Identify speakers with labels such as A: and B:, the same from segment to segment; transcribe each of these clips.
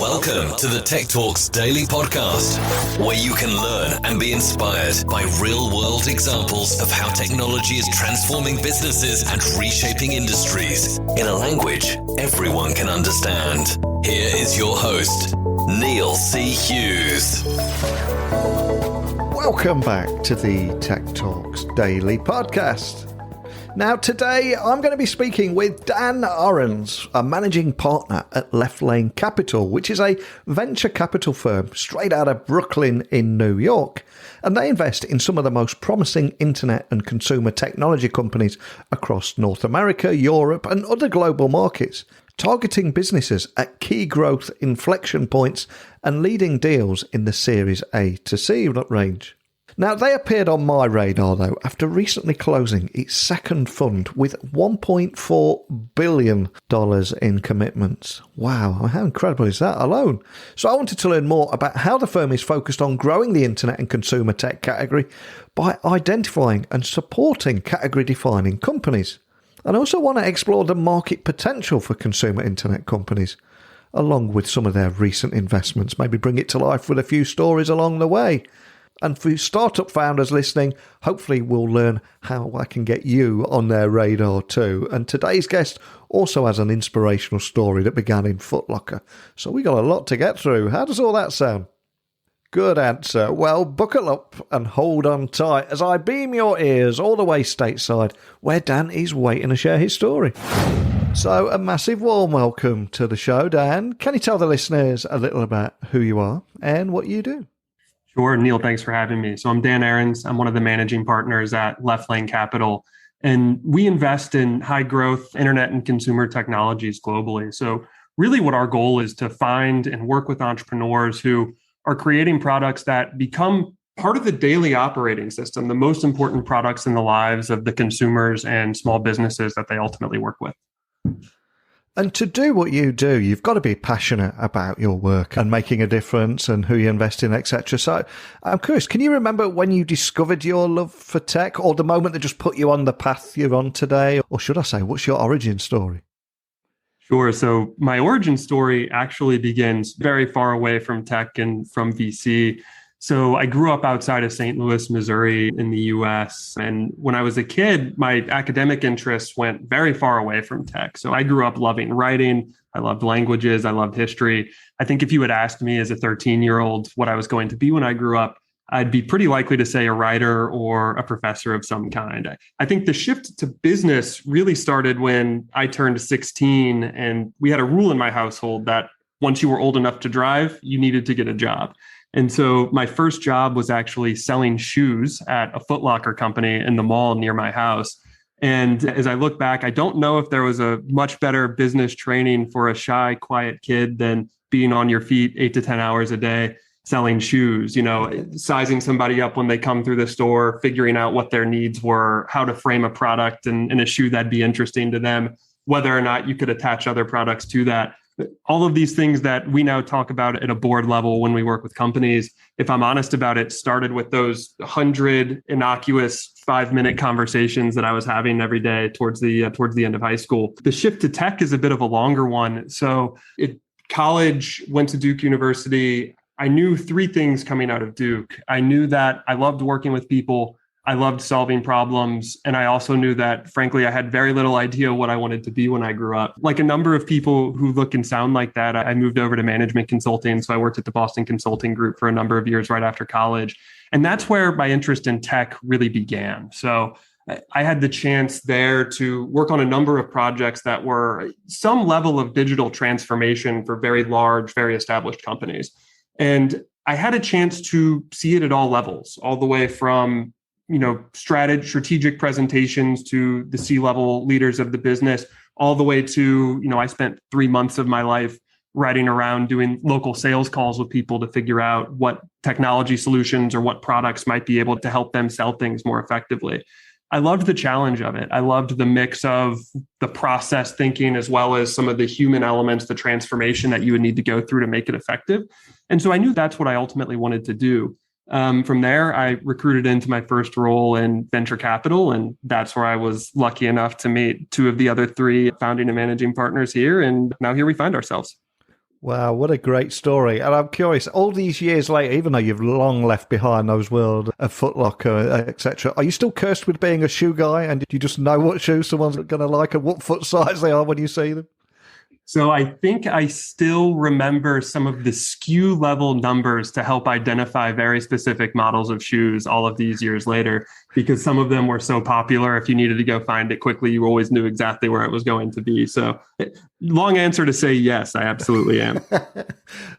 A: Welcome to the Tech Talks Daily Podcast, where you can learn and be inspired by real-world examples of how technology is transforming businesses and reshaping industries in a language everyone can understand. Here is your host, Neil C. Hughes.
B: Welcome back to the Tech Talks Daily Podcast. Now, today I'm going to be speaking with Dan Ahrens, a managing partner at Left Lane Capital, which is a venture capital firm straight out of Brooklyn in New York. And they invest in some of the most promising internet and consumer technology companies across North America, Europe, and other global markets, targeting businesses at key growth inflection points and leading deals in the Series A to C range. Now, they appeared on my radar, though, after recently closing its second fund with $1.4 billion in commitments. Wow, how incredible is that alone? So I wanted to learn more about how the firm is focused on growing the internet and consumer tech category by identifying and supporting category-defining companies. And I also want to explore the market potential for consumer internet companies, along with some of their recent investments, maybe bring it to life with a few stories along the way. And for startup founders listening, hopefully we'll learn how I can get you on their radar too. And today's guest also has an inspirational story that began in Foot Locker. So we got a lot to get through. How does all that sound? Good answer. Well, buckle up and hold on tight as I beam your ears all the way stateside, where Dan is waiting to share his story. So a massive warm welcome to the show, Dan. Can you tell the listeners a little about who you are and what you do?
C: Sure, Neil, thanks for having me. So I'm Dan Ahrens. I'm one of the managing partners at Left Lane Capital, and we invest in high growth internet and consumer technologies globally. So really what our goal is to find and work with entrepreneurs who are creating products that become part of the daily operating system, the most important products in the lives of the consumers and small businesses that they ultimately work with.
B: And to do what you do, you've got to be passionate about your work and making a difference and who you invest in, etc. So I'm curious, can you remember when you discovered your love for tech, or the moment that just put you on the path you're on today? Or should I say, what's your origin story?
C: Sure. So my origin story actually begins very far away from tech and from VC. So I grew up outside of St. Louis, Missouri in the US. And when I was a kid, my academic interests went very far away from tech. So I grew up loving writing. I loved languages. I loved history. I think if you had asked me as a 13-year-old what I was going to be when I grew up, I'd be pretty likely to say a writer or a professor of some kind. I think the shift to business really started when I turned 16, and we had a rule in my household that once you were old enough to drive, you needed to get a job. And so my first job was actually selling shoes at a Foot Locker company in the mall near my house. And as I look back, I don't know if there was a much better business training for a shy, quiet kid than being on your feet 8 to 10 hours a day selling shoes, sizing somebody up when they come through the store, figuring out what their needs were, how to frame a product in a shoe that'd be interesting to them, whether or not you could attach other products to that. All of these things that we now talk about at a board level when we work with companies, if I'm honest about it, started with those 100 innocuous 5-minute conversations that I was having every day towards the end of high school. The shift to tech is a bit of a longer one. So at college, went to Duke University. I knew 3 things coming out of Duke. I knew that I loved working with people. I loved solving problems. And I also knew that, frankly, I had very little idea what I wanted to be when I grew up. Like a number of people who look and sound like that, I moved over to management consulting. So I worked at the Boston Consulting Group for a number of years right after college. And that's where my interest in tech really began. So I had the chance there to work on a number of projects that were some level of digital transformation for very large, very established companies. And I had a chance to see it at all levels, all the way from strategic presentations to the C-level leaders of the business, all the way to, I spent 3 months of my life riding around doing local sales calls with people to figure out what technology solutions or what products might be able to help them sell things more effectively. I loved the challenge of it. I loved the mix of the process thinking as well as some of the human elements, the transformation that you would need to go through to make it effective. And so I knew that's what I ultimately wanted to do. From there, I recruited into my first role in venture capital, and that's where I was lucky enough to meet 2 of the other 3 founding and managing partners here. And now here we find ourselves.
B: Wow, what a great story. And I'm curious, all these years later, even though you've long left behind those world of Foot Locker, etc., are you still cursed with being a shoe guy? And do you just know what shoes someone's going to like and what foot size they are when you see them?
C: So I think I still remember some of the SKU level numbers to help identify very specific models of shoes all of these years later, because some of them were so popular. If you needed to go find it quickly, you always knew exactly where it was going to be. So long answer to say yes, I absolutely am.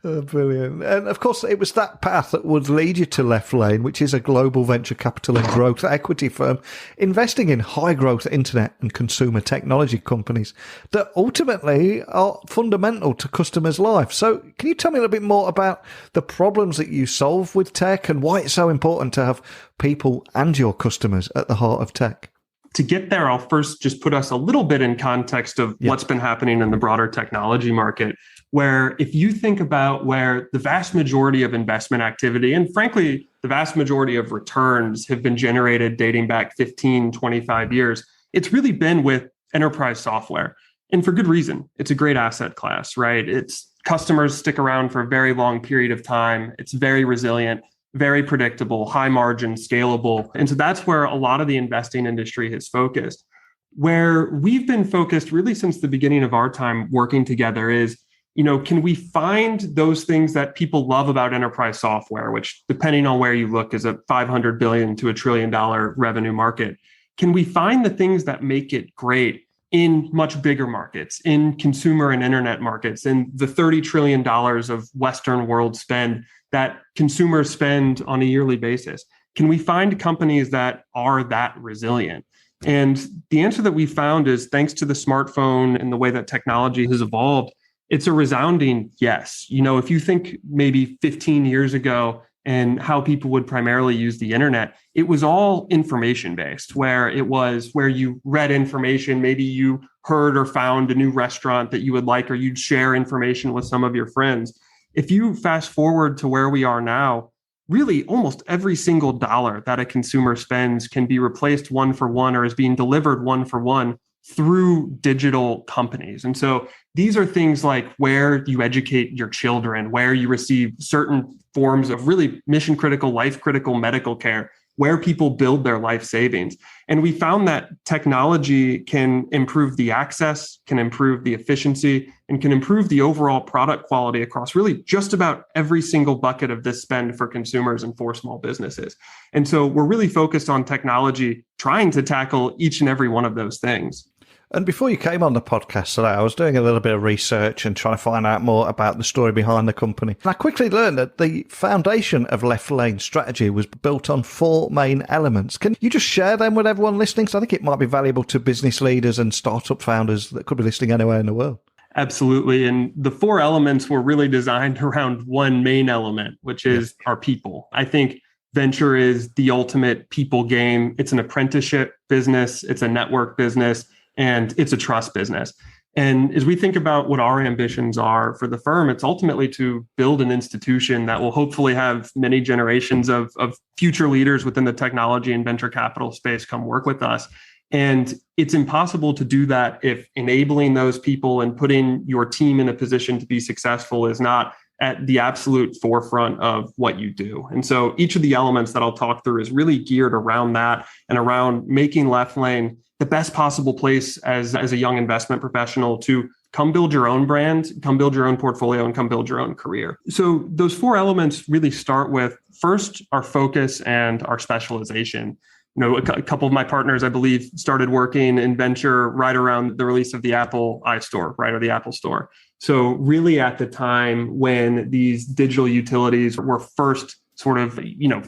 B: Oh, brilliant. And of course, it was that path that would lead you to Left Lane, which is a global venture capital and growth equity firm investing in high growth internet and consumer technology companies that ultimately are fundamental to customers' lives. So can you tell me a little bit more about the problems that you solve with tech and why it's so important to have people and your customers at the heart of tech?
C: To get there, I'll first just put us a little bit in context of what's been happening in the broader technology market, where if you think about where the vast majority of investment activity and frankly, the vast majority of returns have been generated dating back 15, 25 years, it's really been with enterprise software. And for good reason. It's a great asset class, right? It's customers stick around for a very long period of time. It's very resilient, very predictable, high margin, scalable. And so that's where a lot of the investing industry has focused. Where we've been focused really since the beginning of our time working together is, can we find those things that people love about enterprise software, which depending on where you look is a $500 billion to $1 trillion revenue market. Can we find the things that make it great in much bigger markets, in consumer and internet markets, in the $30 trillion of Western world spend that consumers spend on a yearly basis? Can we find companies that are that resilient? And the answer that we found is thanks to the smartphone and the way that technology has evolved, it's a resounding yes. If you think maybe 15 years ago and how people would primarily use the internet, it was all information based, where it was where you read information, maybe you heard or found a new restaurant that you would like, or you'd share information with some of your friends. If you fast forward to where we are now, really almost every single dollar that a consumer spends can be replaced one for one or is being delivered one for one through digital companies. And so these are things like where you educate your children, where you receive certain forms of really mission critical, life critical medical care, where people build their life savings. And we found that technology can improve the access, can improve the efficiency, and can improve the overall product quality across really just about every single bucket of this spend for consumers and for small businesses. And so we're really focused on technology, trying to tackle each and every one of those things.
B: And before you came on the podcast today, I was doing a little bit of research and trying to find out more about the story behind the company. And I quickly learned that the foundation of Left Lane strategy was built on 4 main elements. Can you just share them with everyone listening? Because I think it might be valuable to business leaders and startup founders that could be listening anywhere in the world.
C: Absolutely. And the 4 elements were really designed around one main element, which is our people. I think venture is the ultimate people game. It's an apprenticeship business. It's a network business. And it's a trust business. And as we think about what our ambitions are for the firm, it's ultimately to build an institution that will hopefully have many generations of future leaders within the technology and venture capital space come work with us. And it's impossible to do that if enabling those people and putting your team in a position to be successful is not at the absolute forefront of what you do. And so each of the elements that I'll talk through is really geared around that and around making Left Lane the best possible place as a young investment professional to come build your own brand, come build your own portfolio, and come build your own career. So those 4 elements really start with first our focus and our specialization. A couple of my partners, I believe, started working in venture right around the release of the Apple iStore, right, or the Apple Store. So really at the time when these digital utilities were first sort of,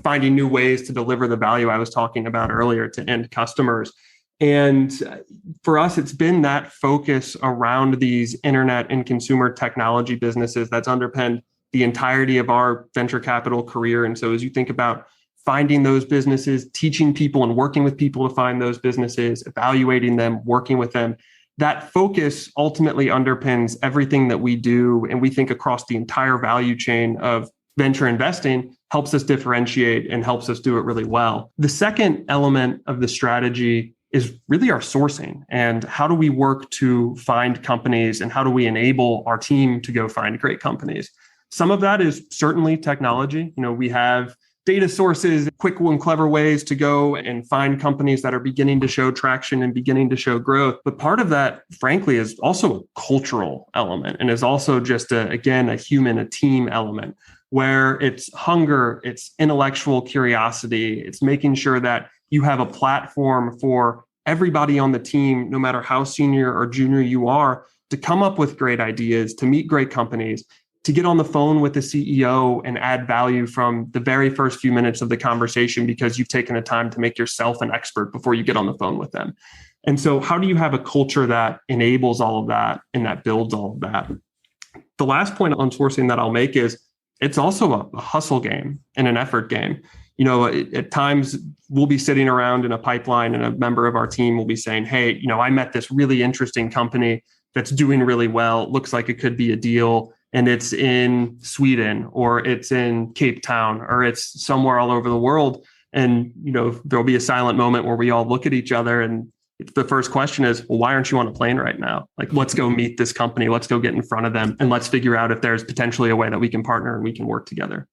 C: finding new ways to deliver the value I was talking about earlier to end customers. And for us, it's been that focus around these internet and consumer technology businesses that's underpinned the entirety of our venture capital career. And so as you think about finding those businesses, teaching people and working with people to find those businesses, evaluating them, working with them, that focus ultimately underpins everything that we do. And we think across the entire value chain of venture investing helps us differentiate and helps us do it really well. The second element of the strategy is really our sourcing and how do we work to find companies and how do we enable our team to go find great companies. Some of that is certainly technology. We have data sources, quick and clever ways to go and find companies that are beginning to show traction and beginning to show growth. But part of that, frankly, is also a cultural element and is also just a human, a team element where it's hunger, it's intellectual curiosity, it's making sure that you have a platform for everybody on the team, no matter how senior or junior you are, to come up with great ideas, to meet great companies, to get on the phone with the CEO and add value from the very first few minutes of the conversation because you've taken the time to make yourself an expert before you get on the phone with them. And so how do you have a culture that enables all of that and that builds all of that? The last point on sourcing that I'll make is it's also a hustle game and an effort game. At times we'll be sitting around in a pipeline and a member of our team will be saying, hey, I met this really interesting company that's doing really well. It looks like it could be a deal. And it's in Sweden or it's in Cape Town or it's somewhere all over the world. And, there'll be a silent moment where we all look at each other and the first question is, well, why aren't you on a plane right now? Like, let's go meet this company. Let's go get in front of them and let's figure out if there's potentially a way that we can partner and we can work together.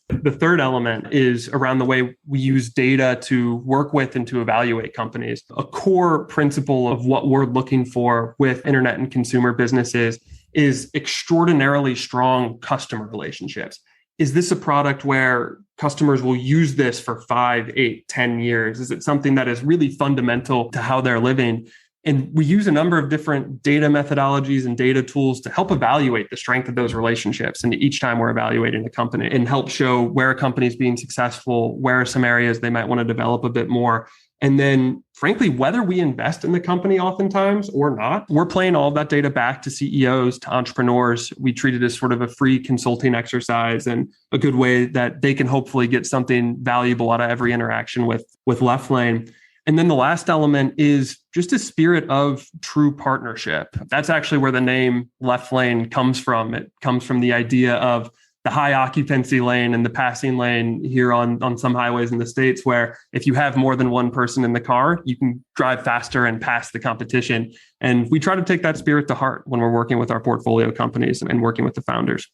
C: The third element is around the way we use data to work with and to evaluate companies. A core principle of what we're looking for with internet and consumer businesses is extraordinarily strong customer relationships. Is this a product where customers will use this for 5, 8, 10 years? Is it something that is really fundamental to how they're living? And we use a number of different data methodologies and data tools to help evaluate the strength of those relationships. And each time we're evaluating a company and help show where a company is being successful, where are some areas they might want to develop a bit more. And then, frankly, whether we invest in the company oftentimes or not, we're playing all of that data back to CEOs, to entrepreneurs. We treat it as sort of a free consulting exercise and a good way that they can hopefully get something valuable out of every interaction with Left Lane. And then the last element is just a spirit of true partnership. That's actually where the name Left Lane comes from. It comes from the idea of the high occupancy lane and the passing lane here on some highways in the States, where if you have more than one person in the car, you can drive faster and pass the competition. And we try to take that spirit to heart when we're working with our portfolio companies and working with the founders.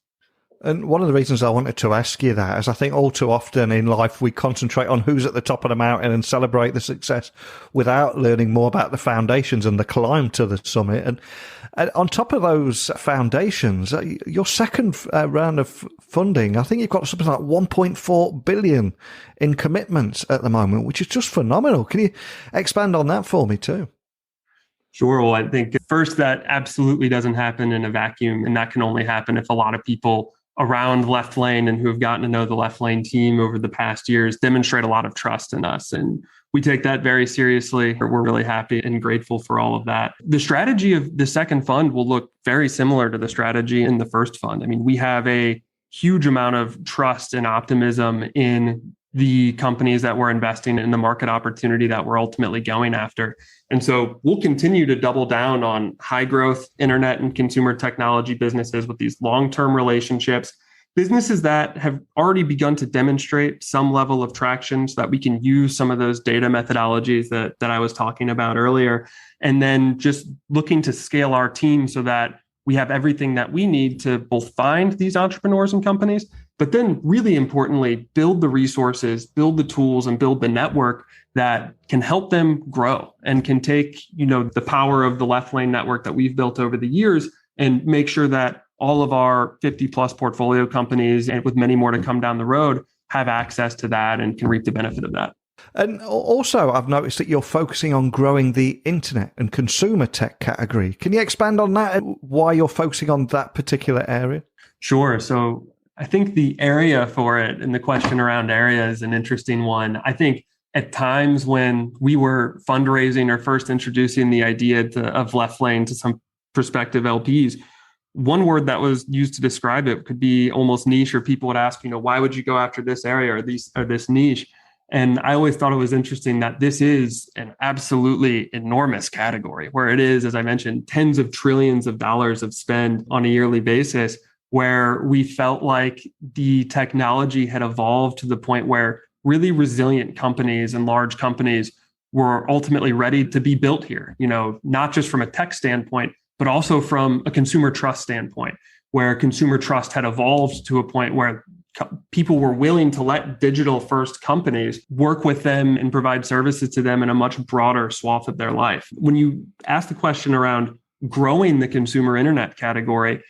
B: And one of the reasons I wanted to ask you that is I think all too often in life we concentrate on who's at the top of the mountain and celebrate the success without learning more about the foundations and the climb to the summit. And on top of those foundations, your second round of funding, I think you've got something like 1.4 billion in commitments at the moment, which is just phenomenal. Can you expand on that for me too?
C: Sure. Well, I think first, that absolutely doesn't happen in a vacuum. And that can only happen if a lot of people around Left Lane and who have gotten to know the Left Lane team over the past years demonstrate a lot of trust in us. And we take that very seriously. We're really happy and grateful for all of that. The strategy of the second fund will look very similar to the strategy in the first fund. I mean, we have a huge amount of trust and optimism in the companies that we're investing in, the market opportunity that we're ultimately going after. And so we'll continue to double down on high growth internet and consumer technology businesses with these long-term relationships, businesses that have already begun to demonstrate some level of traction so that we can use some of those data methodologies that I was talking about earlier. And then just looking to scale our team so that we have everything that we need to both find these entrepreneurs and companies, but then really importantly, build the resources, build the tools, and build the network that can help them grow and can take, the power of the Left Lane network that we've built over the years and make sure that all of our 50 plus portfolio companies, and with many more to come down the road, have access to that and can reap the benefit of that.
B: And also, I've noticed that you're focusing on growing the internet and consumer tech category. Can you expand on that, why you're focusing on that particular area?
C: Sure. So I think the area for it and the question around area is an interesting one. I think at times when we were fundraising or first introducing the idea of Left Lane to some prospective LPs, one word that was used to describe it could be almost niche, or people would ask, why would you go after this area or this niche? And I always thought it was interesting that this is an absolutely enormous category where it is, as I mentioned, tens of trillions of dollars of spend on a yearly basis, where we felt like the technology had evolved to the point where really resilient companies and large companies were ultimately ready to be built here, not just from a tech standpoint, but also from a consumer trust standpoint, where consumer trust had evolved to a point where people were willing to let digital first companies work with them and provide services to them in a much broader swath of their life. When you ask the question around growing the consumer internet category,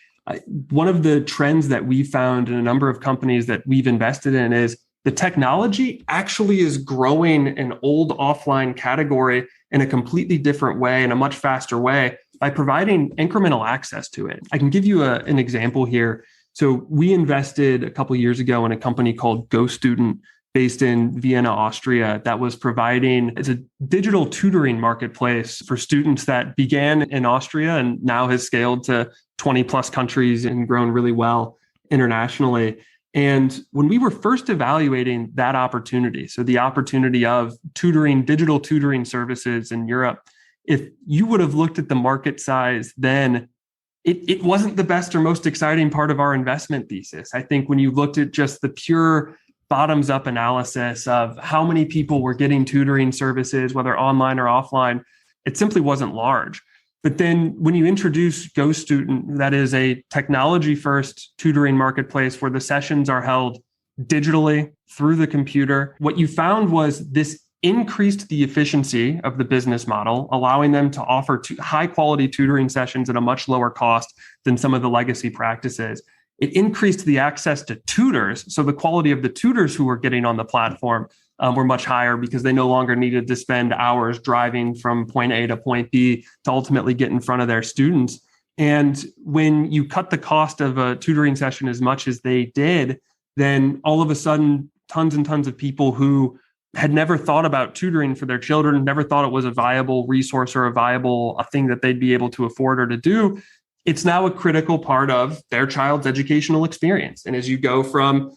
C: one of the trends that we found in a number of companies that we've invested in is the technology actually is growing an old offline category in a completely different way, in a much faster way, by providing incremental access to it. I can give you an example here. So we invested a couple of years ago in a company called GoStudent based in Vienna, Austria, that was providing, it's a digital tutoring marketplace for students that began in Austria and now has scaled to 20 plus countries and grown really well internationally. And when we were first evaluating that opportunity, so the opportunity of digital tutoring services in Europe, if you would have looked at the market size then, it wasn't the best or most exciting part of our investment thesis. I think when you looked at just the pure bottoms up analysis of how many people were getting tutoring services, whether online or offline, it simply wasn't large. But then when you introduce GoStudent, that is a technology first tutoring marketplace where the sessions are held digitally through the computer, what you found was this increased the efficiency of the business model, allowing them to offer high quality tutoring sessions at a much lower cost than some of the legacy practices. It increased the access to tutors. So the quality of the tutors who were getting on the platform were much higher because they no longer needed to spend hours driving from point A to point B to ultimately get in front of their students. And when you cut the cost of a tutoring session as much as they did, then all of a sudden, tons and tons of people who had never thought about tutoring for their children, never thought it was a viable resource or a thing that they'd be able to afford or to do. It's now a critical part of their child's educational experience. And as you go from,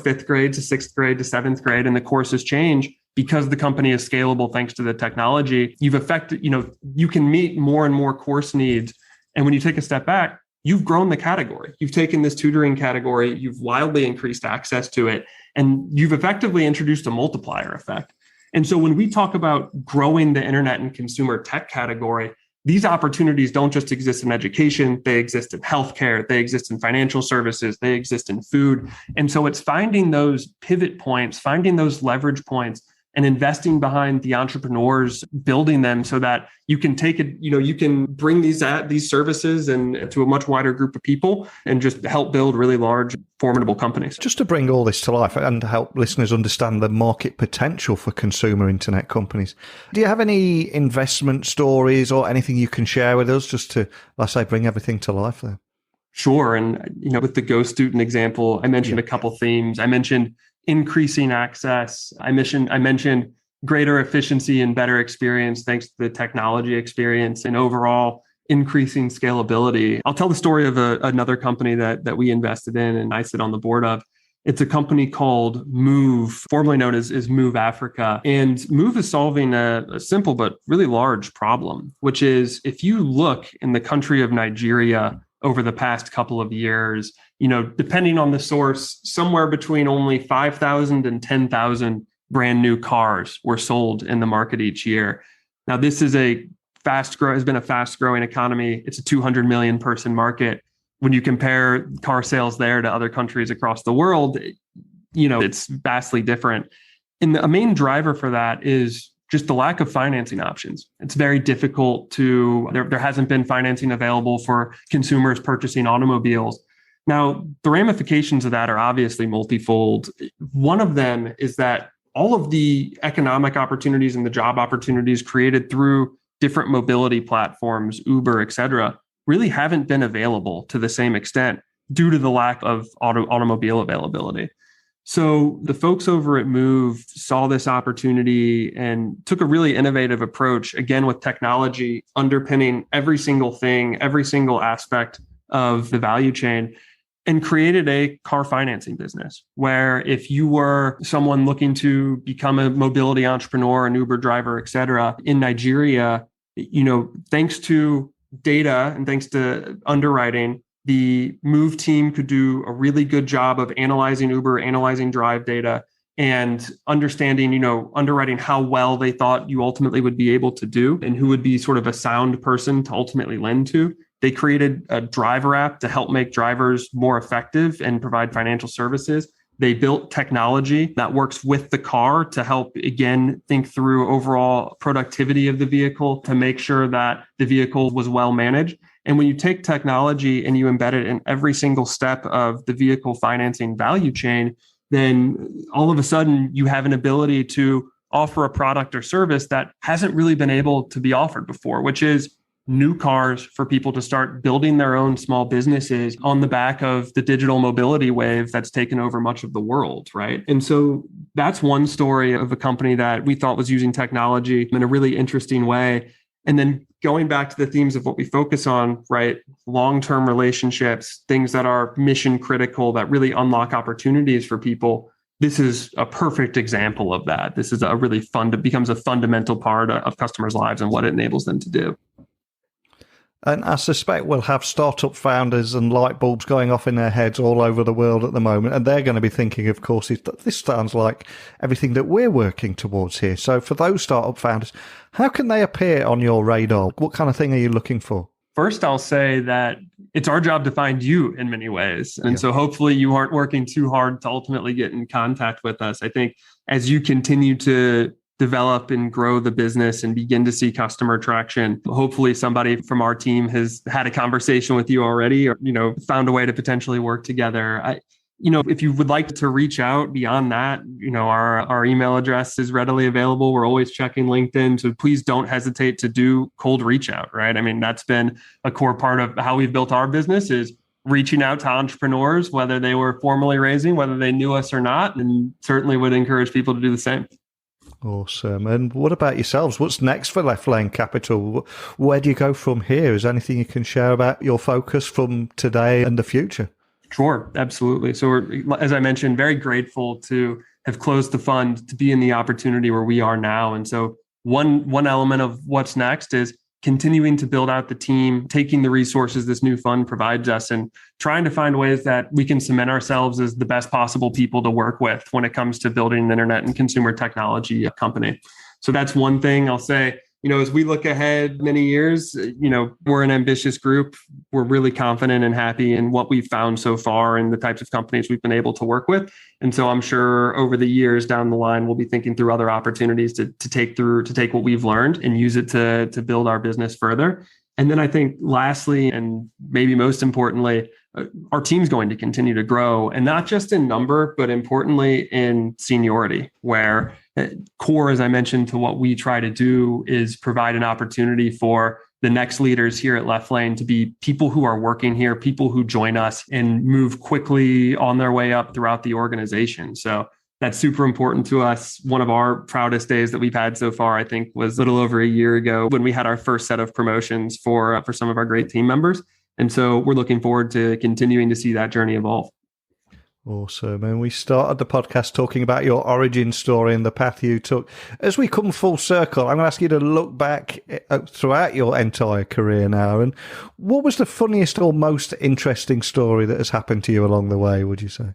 C: fifth grade to sixth grade to seventh grade and the courses change, because the company is scalable thanks to the technology, you can meet more and more course needs. And when you take a step back, you've grown the category. You've taken this tutoring category, you've wildly increased access to it, and you've effectively introduced a multiplier effect. And so when we talk about growing the internet and consumer tech category, these opportunities don't just exist in education, they exist in healthcare, they exist in financial services, they exist in food. And so it's finding those pivot points, finding those leverage points, and investing behind the entrepreneurs, building them so that you can take it, you can bring these services and to a much wider group of people and just help build really large, formidable companies.
B: Just to bring all this to life and help listeners understand the market potential for consumer internet companies, do you have any investment stories or anything you can share with us just to, let's say, bring everything to life there?
C: Sure. And, with the GoStudent example, I mentioned a couple themes. I mentioned increasing access. I mentioned greater efficiency and better experience thanks to the technology experience and overall increasing scalability. I'll tell the story of another company that we invested in and I sit on the board of. It's a company called Move, formerly known as Move Africa. And Move is solving a simple but really large problem, which is if you look in the country of Nigeria over the past couple of years, depending on the source, somewhere between only 5,000 and 10,000 brand new cars were sold in the market each year. Now, this is has been a fast growing economy. It's a 200 million person market. When you compare car sales there to other countries across the world, it's vastly different. And a main driver for that is just the lack of financing options. It's very difficult there hasn't been financing available for consumers purchasing automobiles. Now, the ramifications of that are obviously multifold. One of them is that all of the economic opportunities and the job opportunities created through different mobility platforms, Uber, et cetera, really haven't been available to the same extent due to the lack of automobile availability. So the folks over at Move saw this opportunity and took a really innovative approach, again, with technology underpinning every single thing, every single aspect of the value chain, and created a car financing business where if you were someone looking to become a mobility entrepreneur, an Uber driver, et cetera, in Nigeria, thanks to data and thanks to underwriting, the Move team could do a really good job of analyzing Uber, analyzing drive data, and understanding, underwriting how well they thought you ultimately would be able to do and who would be sort of a sound person to ultimately lend to. They created a driver app to help make drivers more effective and provide financial services. They built technology that works with the car to help, again, think through overall productivity of the vehicle to make sure that the vehicle was well managed. And when you take technology and you embed it in every single step of the vehicle financing value chain, then all of a sudden you have an ability to offer a product or service that hasn't really been able to be offered before, which is new cars for people to start building their own small businesses on the back of the digital mobility wave that's taken over much of the world, right? And so that's one story of a company that we thought was using technology in a really interesting way. And then going back to the themes of what we focus on, right? Long-term relationships, things that are mission critical, that really unlock opportunities for people. This is a perfect example of that. This is a really becomes a fundamental part of customers' lives and what it enables them to do.
B: And I suspect we'll have startup founders and light bulbs going off in their heads all over the world at the moment. And they're going to be thinking, of course, this sounds like everything that we're working towards here. So for those startup founders, how can they appear on your radar? What kind of thing are you looking for?
C: First, I'll say that it's our job to find you in many ways. And so hopefully you aren't working too hard to ultimately get in contact with us. I think as you continue to develop and grow the business and begin to see customer traction, hopefully somebody from our team has had a conversation with you already, or, found a way to potentially work together. If you would like to reach out beyond that, our email address is readily available. We're always checking LinkedIn. So please don't hesitate to do cold reach out, right? I mean, that's been a core part of how we've built our business, is reaching out to entrepreneurs, whether they were formally raising, whether they knew us or not, and certainly would encourage people to do the same.
B: Awesome. And what about yourselves? What's next for Left Lane Capital? Where do you go from here? Is there anything you can share about your focus from today and the future?
C: Sure, absolutely. So we're, as I mentioned, very grateful to have closed the fund, to be in the opportunity where we are now. And so one element of what's next is continuing to build out the team, taking the resources this new fund provides us, and trying to find ways that we can cement ourselves as the best possible people to work with when it comes to building an internet and consumer technology company. So that's one thing I'll say. As we look ahead many years, we're an ambitious group. We're really confident and happy in what we've found so far and the types of companies we've been able to work with. And so I'm sure over the years down the line, we'll be thinking through other opportunities to take what we've learned and use it to build our business further. And then I think lastly, and maybe most importantly, our team's going to continue to grow, and not just in number, but importantly in seniority, where core, as I mentioned, to what we try to do is provide an opportunity for the next leaders here at Left Lane to be people who are working here, people who join us and move quickly on their way up throughout the organization. So that's super important to us. One of our proudest days that we've had so far, I think, was a little over a year ago when we had our first set of promotions for some of our great team members. And so we're looking forward to continuing to see that journey evolve.
B: Awesome. And we started the podcast talking about your origin story and the path you took. As we come full circle, I'm going to ask you to look back throughout your entire career now. And what was the funniest or most interesting story that has happened to you along the way, would you say?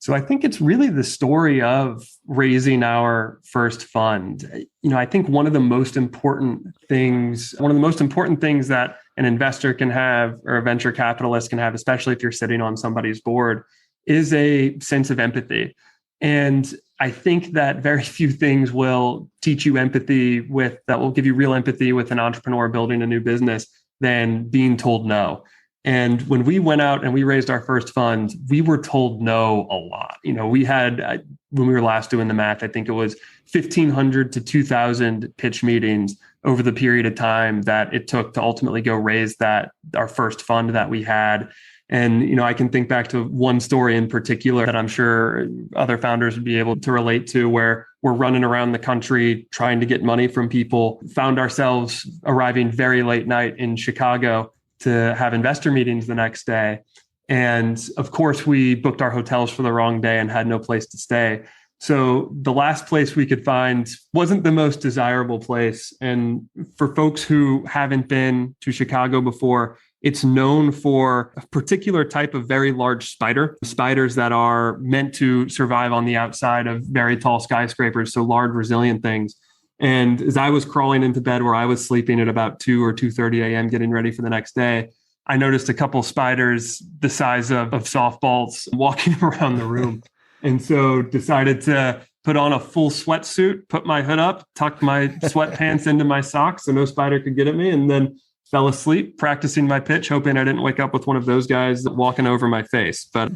C: So I think it's really the story of raising our first fund. I think one of the most important things that an investor can have, or a venture capitalist can have, especially if you're sitting on somebody's board, is a sense of empathy. And I think that very few things will teach you that will give you real empathy with an entrepreneur building a new business than being told no. And when we went out and we raised our first fund, we were told no a lot. We had, when we were last doing the math, I think it was 1,500 to 2,000 pitch meetings over the period of time that it took to ultimately go raise our first fund that we had. And, I can think back to one story in particular that I'm sure other founders would be able to relate to, where we're running around the country trying to get money from people, found ourselves arriving very late night in Chicago to have investor meetings the next day. And of course, we booked our hotels for the wrong day and had no place to stay. So the last place we could find wasn't the most desirable place. And for folks who haven't been to Chicago before, It's known for a particular type of very large spiders that are meant to survive on the outside of very tall skyscrapers, so large, resilient things. And as I was crawling into bed where I was sleeping at about 2 or 2:30 a.m., getting ready for the next day, I noticed a couple spiders the size of softballs walking around the room. And so decided to put on a full sweatsuit, put my hood up, tucked my sweatpants into my socks so no spider could get at me, and then fell asleep practicing my pitch, hoping I didn't wake up with one of those guys walking over my face. But,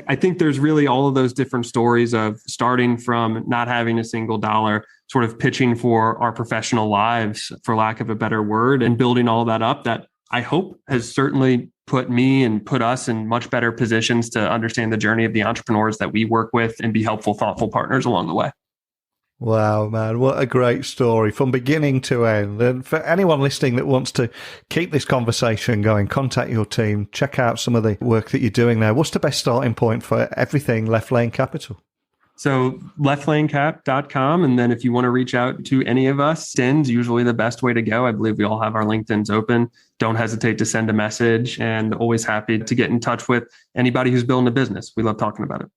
C: I think there's really all of those different stories of starting from not having a single dollar, sort of pitching for our professional lives, for lack of a better word, and building all that up that I hope has certainly put me and put us in much better positions to understand the journey of the entrepreneurs that we work with and be helpful, thoughtful partners along the way.
B: Wow, man, what a great story from beginning to end. And for anyone listening that wants to keep this conversation going, contact your team, check out some of the work that you're doing there. What's the best starting point for everything Left Lane Capital?
C: So leftlanecap.com. And then if you want to reach out to any of us, LinkedIn's usually the best way to go. I believe we all have our LinkedIn's open. Don't hesitate to send a message, and always happy to get in touch with anybody who's building a business. We love talking about it.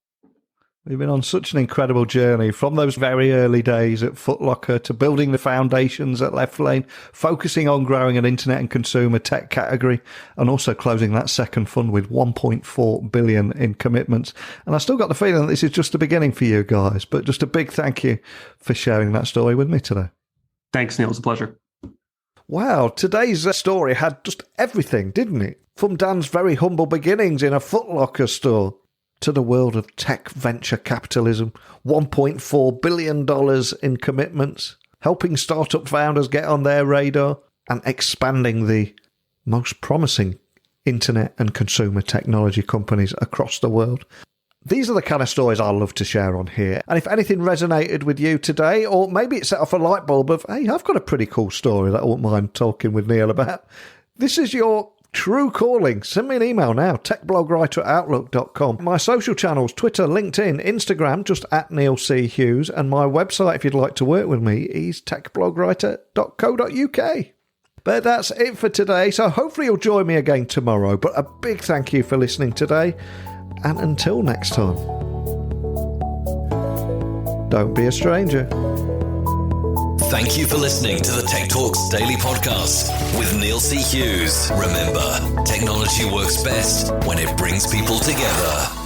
B: We've been on such an incredible journey from those very early days at Foot Locker to building the foundations at Left Lane, focusing on growing an internet and consumer tech category, and also closing that second fund with $1.4 billion in commitments. And I still got the feeling that this is just the beginning for you guys, but just a big thank you for sharing that story with me today.
C: Thanks, Neil. It's a pleasure.
B: Wow, today's story had just everything, didn't it? From Dan's very humble beginnings in a Foot Locker store to the world of tech venture capitalism, $1.4 billion in commitments, helping startup founders get on their radar, and expanding the most promising internet and consumer technology companies across the world. These are the kind of stories I love to share on here. And if anything resonated with you today, or maybe it set off a light bulb of, hey, I've got a pretty cool story that I wouldn't mind talking with Neil about, this is your true calling. Send me an email now, techblogwriter@outlook.com. My social channels, Twitter, LinkedIn, Instagram, just @Neil C. Hughes. And my website, if you'd like to work with me, is techblogwriter.co.uk. But that's it for today. So hopefully you'll join me again tomorrow. But a big thank you for listening today. And until next time, don't be a stranger.
A: Thank you for listening to the Tech Talks Daily Podcast with Neil C. Hughes. Remember, technology works best when it brings people together.